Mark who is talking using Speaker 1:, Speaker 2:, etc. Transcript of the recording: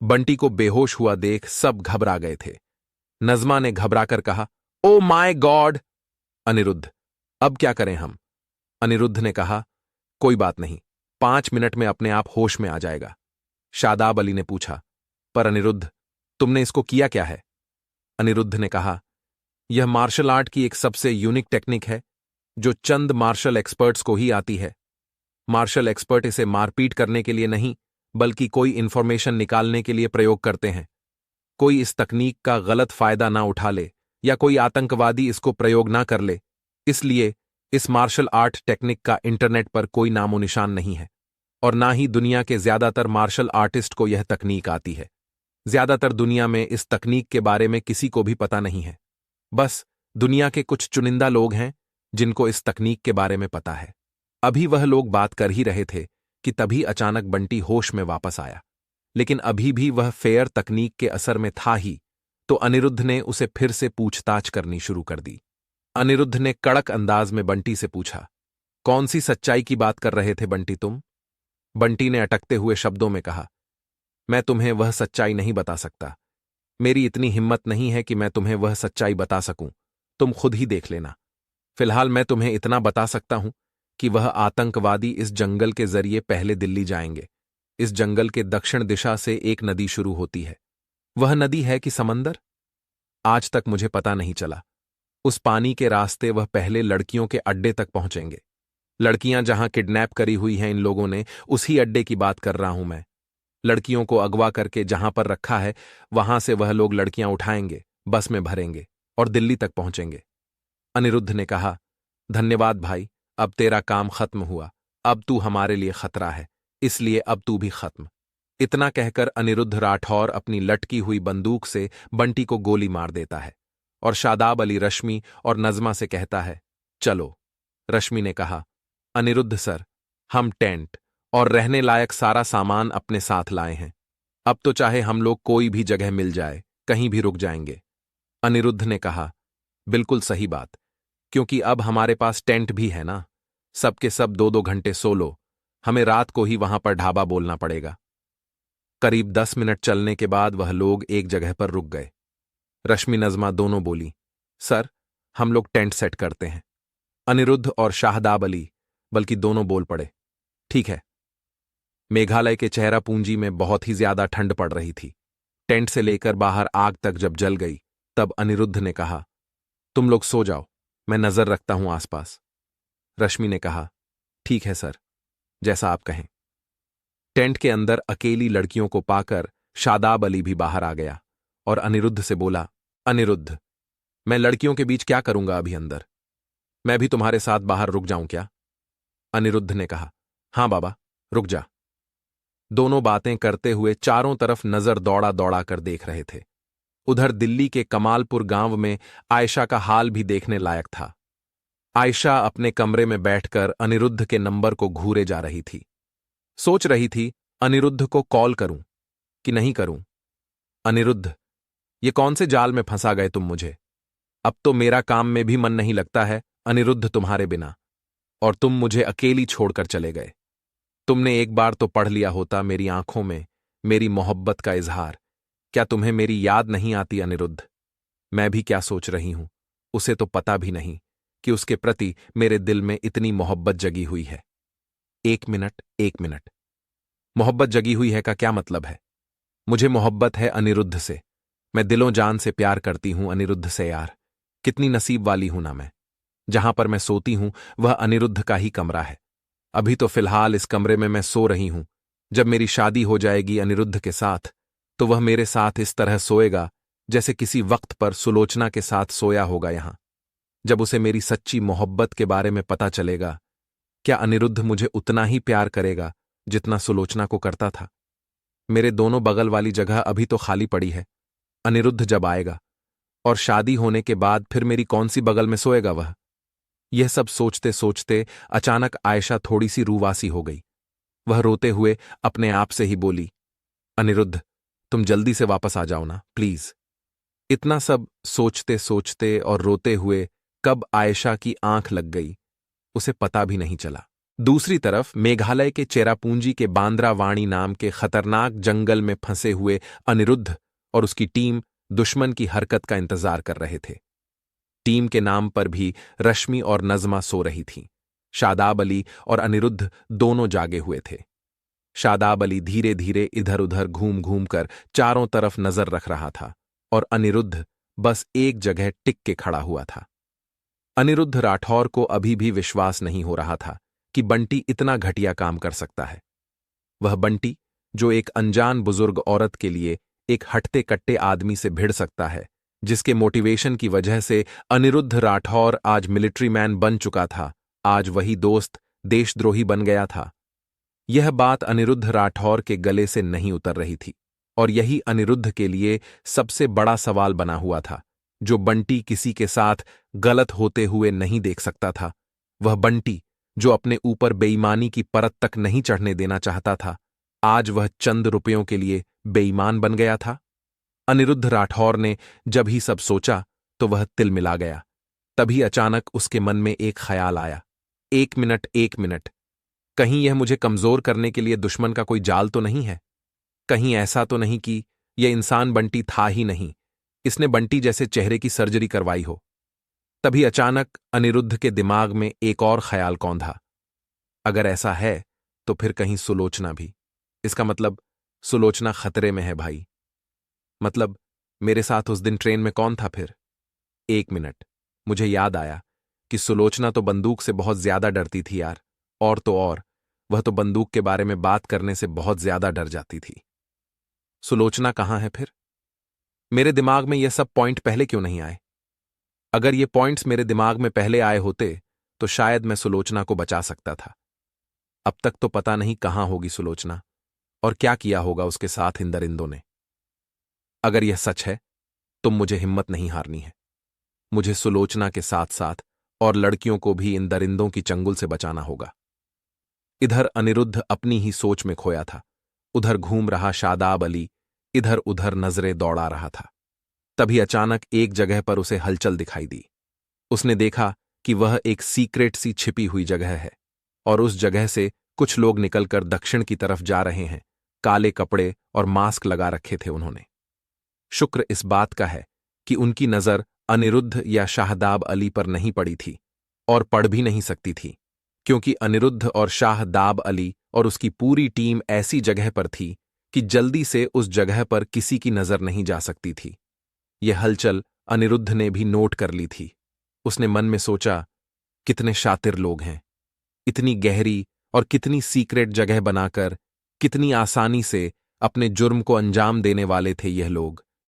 Speaker 1: बंटी को बेहोश हुआ देख सब घबरा गए थे। नज़मा ने घबराकर कहा, ओ माय गॉड। अनिरुद्ध, अब क्या करें हम? अनिरुद्ध ने कहा, कोई बात नहीं, 5 मिनट में अपने आप होश में आ जाएगा। शादाब अली ने पूछा, पर अनिरुद्ध, तुमने इसको किया क्या है? अनिरुद्ध ने कहा, यह मार्शल आर्ट की एक सबसे यूनिक टेक्निक है जो चंद मार्शल एक्सपर्ट्स को ही आती है। मार्शल एक्सपर्ट इसे मारपीट करने के लिए नहीं, बल्कि कोई इंफॉर्मेशन निकालने के लिए प्रयोग करते हैं। कोई इस तकनीक का गलत फायदा ना उठा ले या कोई आतंकवादी इसको प्रयोग ना कर ले, इसलिए इस मार्शल आर्ट टेक्निक का इंटरनेट पर कोई नामो निशान नहीं है, और ना ही दुनिया के ज्यादातर मार्शल आर्टिस्ट को यह तकनीक आती है। ज्यादातर दुनिया में इस तकनीक के बारे में किसी को भी पता नहीं है। बस दुनिया के कुछ चुनिंदा लोग हैं जिनको इस तकनीक के बारे में पता है। अभी वह लोग बात कर ही रहे थे कि तभी अचानक बंटी होश में वापस आया, लेकिन अभी भी वह फेयर तकनीक के असर में था ही, तो अनिरुद्ध ने उसे फिर से पूछताछ करनी शुरू कर दी। अनिरुद्ध ने कड़क अंदाज में बंटी से पूछा, कौन सी सच्चाई की बात कर रहे थे बंटी तुम? बंटी ने अटकते हुए शब्दों में कहा, मैं तुम्हें वह सच्चाई नहीं बता सकता। मेरी इतनी हिम्मत नहीं है कि मैं तुम्हें वह सच्चाई बता सकूं, तुम खुद ही देख लेना। फिलहाल मैं तुम्हें इतना बता सकता हूं कि वह आतंकवादी इस जंगल के जरिए पहले दिल्ली जाएंगे। इस जंगल के दक्षिण दिशा से एक नदी शुरू होती है। वह नदी है कि समंदर? आज तक मुझे पता नहीं चला। उस पानी के रास्ते वह पहले लड़कियों के अड्डे तक पहुंचेंगे। लड़कियां जहां किडनैप करी हुई हैं इन लोगों ने, उसी अड्डे की बात कर रहा हूं मैं। लड़कियों को अगवा करके जहां पर रखा है वहां से वह लोग लड़कियां उठाएंगे, बस में भरेंगे और दिल्ली तक पहुंचेंगे। अनिरुद्ध ने कहा, धन्यवाद भाई, अब तेरा काम खत्म हुआ। अब तू हमारे लिए खतरा है, इसलिए अब तू भी खत्म। इतना कहकर अनिरुद्ध राठौर अपनी लटकी हुई बंदूक से बंटी को गोली मार देता है और शादाब अली रश्मि और नज़मा से कहता है, चलो। रश्मि ने कहा, अनिरुद्ध सर, हम टेंट और रहने लायक सारा सामान अपने साथ लाए हैं। अब तो चाहे हम लोग कोई भी जगह मिल जाए, कहीं भी रुक जाएंगे। अनिरुद्ध ने कहा, बिल्कुल सही बात, क्योंकि अब हमारे पास टेंट भी है ना। सबके सब 2-2 घंटे सो लो, हमें रात को ही वहां पर ढाबा बोलना पड़ेगा। करीब 10 मिनट चलने के बाद वह लोग एक जगह पर रुक गए। रश्मि नज़मा दोनों बोली, सर, हम लोग टेंट सेट करते हैं। अनिरुद्ध और शाहदाब अली बल्कि दोनों बोल पड़े, ठीक है। मेघालय के चेहरापूंजी में बहुत ही ज्यादा ठंड पड़ रही थी। टेंट से लेकर बाहर आग तक जब जल गई, तब अनिरुद्ध ने कहा, तुम लोग सो जाओ, मैं नजर रखता हूं आसपास। रश्मि ने कहा, ठीक है सर, जैसा आप कहें। टेंट के अंदर अकेली लड़कियों को पाकर शादाब अली भी बाहर आ गया और अनिरुद्ध से बोला, अनिरुद्ध, मैं लड़कियों के बीच क्या करूंगा अभी अंदर? मैं भी तुम्हारे साथ बाहर रुक जाऊं क्या? अनिरुद्ध ने कहा, हां बाबा, रुक जा। दोनों बातें करते हुए चारों तरफ नजर दौड़ा दौड़ा कर देख रहे थे। उधर दिल्ली के कमालपुर गांव में आयशा का हाल भी देखने लायक था। आयशा अपने कमरे में बैठकर अनिरुद्ध के नंबर को घूरे जा रही थी। सोच रही थी, अनिरुद्ध को कॉल करूं कि नहीं करूं। अनिरुद्ध, ये कौन से जाल में फंसा गए तुम मुझे? अब तो मेरा काम में भी मन नहीं लगता है अनिरुद्ध तुम्हारे बिना, और तुम मुझे अकेली छोड़कर चले गए। तुमने एक बार तो पढ़ लिया होता मेरी आंखों में मेरी मोहब्बत का इजहार। क्या तुम्हें मेरी याद नहीं आती अनिरुद्ध? मैं भी क्या सोच रही हूं, उसे तो पता भी नहीं कि उसके प्रति मेरे दिल में इतनी मोहब्बत जगी हुई है। 1 मिनट। मोहब्बत जगी हुई है का क्या मतलब है? मुझे मोहब्बत है अनिरुद्ध से। मैं दिलों जान से प्यार करती हूं अनिरुद्ध से यार। कितनी नसीब वाली हूं ना मैं। जहां पर मैं सोती हूं वह अनिरुद्ध का ही कमरा है। अभी तो फिलहाल इस कमरे में मैं सो रही हूं। जब मेरी शादी हो जाएगी अनिरुद्ध के साथ, तो वह मेरे साथ इस तरह सोएगा जैसे किसी वक्त पर सुलोचना के साथ सोया होगा यहां। जब उसे मेरी सच्ची मोहब्बत के बारे में पता चलेगा, क्या अनिरुद्ध मुझे उतना ही प्यार करेगा जितना सुलोचना को करता था? मेरे दोनों बगल वाली जगह अभी तो खाली पड़ी है। अनिरुद्ध जब आएगा और शादी होने के बाद फिर मेरी कौन सी बगल में सोएगा वह? यह सब सोचते सोचते अचानक आयशा थोड़ी सी रूवासी हो गई। वह रोते हुए अपने आप से ही बोली, अनिरुद्ध, तुम जल्दी से वापस आ जाओ ना प्लीज। इतना सब सोचते सोचते और रोते हुए कब आयशा की आंख लग गई, उसे पता भी नहीं चला। दूसरी तरफ मेघालय के चेरापूंजी के बांद्रावाणी नाम के खतरनाक जंगल में फंसे हुए अनिरुद्ध और उसकी टीम दुश्मन की हरकत का इंतजार कर रहे थे। टीम के नाम पर भी रश्मि और नज़मा सो रही थीं। शादाब अली और अनिरुद्ध दोनों जागे हुए थे। शादाब अली धीरे धीरे इधर उधर घूम घूम कर चारों तरफ नजर रख रहा था और अनिरुद्ध बस एक जगह टिक के खड़ा हुआ था। अनिरुद्ध राठौर को अभी भी विश्वास नहीं हो रहा था कि बंटी इतना घटिया काम कर सकता है। वह बंटी जो एक अनजान बुजुर्ग औरत के लिए एक हटते कट्टे आदमी से भिड़ सकता है, जिसके मोटिवेशन की वजह से अनिरुद्ध राठौर आज मिलिट्री मैन बन चुका था, आज वही दोस्त देशद्रोही बन गया था। यह बात अनिरुद्ध राठौर के गले से नहीं उतर रही थी और यही अनिरुद्ध के लिए सबसे बड़ा सवाल बना हुआ था, जो बंटी किसी के साथ गलत होते हुए नहीं देख सकता था। वह बंटी जो अपने ऊपर बेईमानी की परत तक नहीं चढ़ने देना चाहता था, आज वह चंद रुपयों के लिए बेईमान बन गया था। अनिरुद्ध राठौर ने जब ही सब सोचा तो वह तिल मिला गया। तभी अचानक उसके मन में एक ख्याल आया, एक मिनट, कहीं यह मुझे कमजोर करने के लिए दुश्मन का कोई जाल तो नहीं है? कहीं ऐसा तो नहीं कि यह इंसान बंटी था ही नहीं, इसने बंटी जैसे चेहरे की सर्जरी करवाई हो? तभी अचानक अनिरुद्ध के दिमाग में एक और ख्याल कौंधा, अगर ऐसा है तो फिर कहीं सुलोचना भी। इसका मतलब सुलोचना खतरे में है भाई। मतलब मेरे साथ उस दिन ट्रेन में कौन था फिर? एक मिनट, मुझे याद आया कि सुलोचना तो बंदूक से बहुत ज्यादा डरती थी यार। और तो और, वह तो बंदूक के बारे में बात करने से बहुत ज्यादा डर जाती थी। सुलोचना कहाँ है फिर? मेरे दिमाग में यह सब पॉइंट पहले क्यों नहीं आए? अगर ये पॉइंट्स मेरे दिमाग में पहले आए होते तो शायद मैं सुलोचना को बचा सकता था। अब तक तो पता नहीं कहाँ होगी सुलोचना और क्या किया होगा उसके साथ इन दरिंदों ने। अगर यह सच है तो मुझे हिम्मत नहीं हारनी है। मुझे सुलोचना के साथ साथ और लड़कियों को भी इन दरिंदों की चंगुल से बचाना होगा। इधर अनिरुद्ध अपनी ही सोच में खोया था, उधर घूम रहा शादाब अली इधर उधर नजरें दौड़ा रहा था। तभी अचानक एक जगह पर उसे हलचल दिखाई दी। उसने देखा कि वह एक सीक्रेट सी छिपी हुई जगह है और उस जगह से कुछ लोग निकलकर दक्षिण की तरफ जा रहे हैं। काले कपड़े और मास्क लगा रखे थे उन्होंने। शुक्र इस बात का है कि उनकी नजर अनिरुद्ध या शाहदाब अली पर नहीं पड़ी थी और पड़ भी नहीं सकती थी, क्योंकि अनिरुद्ध और शाहदाब अली और उसकी पूरी टीम ऐसी जगह पर थी कि जल्दी से उस जगह पर किसी की नजर नहीं जा सकती थी। यह हलचल अनिरुद्ध ने भी नोट कर ली थी। उसने मन में सोचा, कितने शातिर लोग हैं, इतनी गहरी और कितनी सीक्रेट जगह बनाकर कितनी आसानी से अपने जुर्म को अंजाम देने वाले थे यह लोग।